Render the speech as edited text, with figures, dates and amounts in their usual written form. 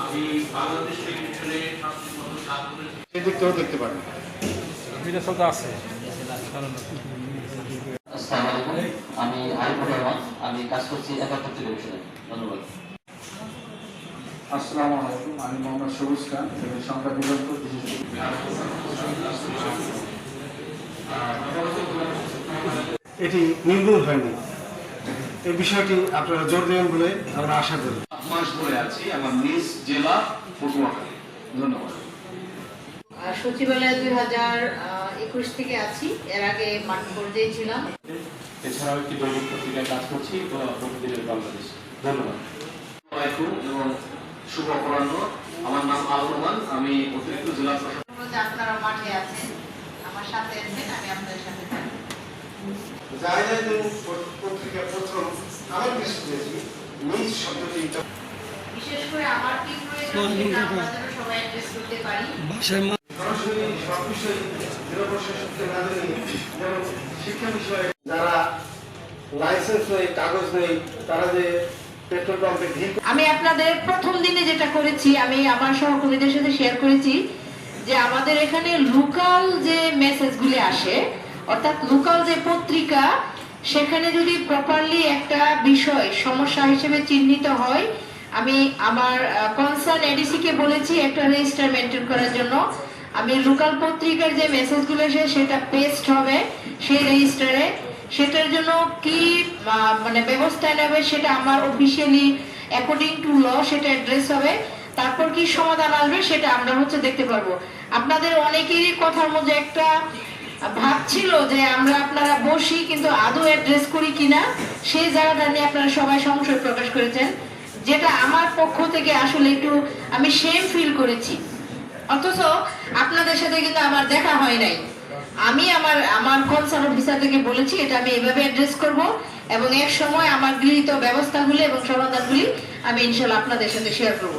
আমি বাংলাদেশ টেলিভিশনে দেখতে পারেন এটা সব আছে। আসসালামু আলাইকুম, আমি আরিফুর রহমান, আমি কাজ করছি ৭১ টেলিভিশনে। ধন্যবাদ। আসসালামু আলাইকুম, আমি মোহাম্মদ সবুজ খান, সংবাদ বিভাগ এটি নির্মূল হয়নি। এই বিষয়টি আপনারা জোর দেবেন বলে আমরা আশা করি। মাস ধরে আছি আমার নিজ জেলা পটুয়াখালী। ধন্যবাদ। সচিবালয়ে 2021 থেকে আছি, এর আগে মাঠ পর্যায়ে ছিলাম। এছাড়াও একটি দৈনিক পত্রিকায় কাজ করছি প্রতিদিনের বাংলাদেশ। ধন্যবাদ। আসসালামু আলাইকুম এবং শুভ অপরাহ্ন। আমার নাম আলম রহমান, আমি অতিরিক্ত জেলা প্রশাসক। আপনারা মাঠে আছেন, আমার সাথে আছেন, আমি আপনাদের সাথে থাকি। পত্রিকা প্রথম আমার নিজ শব্দটি বিশেষ করে আমার কি প্রয়োজন আমরা যেন সবাই অ্যাড্রেস করতে পারি। সরাসরি সব বিষয়ে জেলা প্রশাসককে না জানিয়ে যেমন শিক্ষা বিষয়ে যারা লাইসেন্স নেই, কাগজ নেই, তারা যে পেট্রোল পাম্পে ভিড়। আমি আপনাদের প্রথম দিনে যেটা করেছি, আমি আমার সহকর্মীদের সাথে শেয়ার করেছি যে আমাদের এখানে লোকাল যে মেসেজগুলি আসে, অর্থাৎ লোকাল যে পত্রিকা, সেখানে যদি প্রপারলি একটা বিষয় সমস্যা হিসেবে চিহ্নিত হয়, আমি আমার কনসার্ন এডিসি কে বলেছি একটা রেজিস্টার মেনটেন করার জন্য। আমি লোকাল পত্রিকার যে মেসেজগুলো আসে সেটা পেস্ট হবে সেই রেজিস্টারে। সেটার জন্য কি মানে ব্যবস্থা নেবে সেটা আমার অফিসিয়ালি অ্যাকর্ডিং টু ল সেটা অ্যাড্রেস হবে। তারপর কি সমাধান আসবে সেটা আমরা দেখতে পারবো। আপনাদের অনেকেরই কথার মধ্যে একটা ভাব ছিল যে আপনারা বসি কিন্তু আদৌ অ্যাড্রেস করি কিনা, সেই জায়গাটা নিয়ে আপনারা সবাই সংশয় প্রকাশ করেছেন, যেটা আমার পক্ষ থেকে আসলে একটু আমি সেম ফিল করেছি। অথচ আপনাদের সাথে কিন্তু আমার দেখা হয় নাই। আমি আমার কনসার্ন অফিসার থেকে বলেছি এটা আমি এভাবে অ্যাড্রেস করব এবং এক সময় আমার গৃহীত ব্যবস্থাগুলি এবং সমাধানগুলি আমি ইনশাআল্লাহ আপনাদের সাথে শেয়ার করব।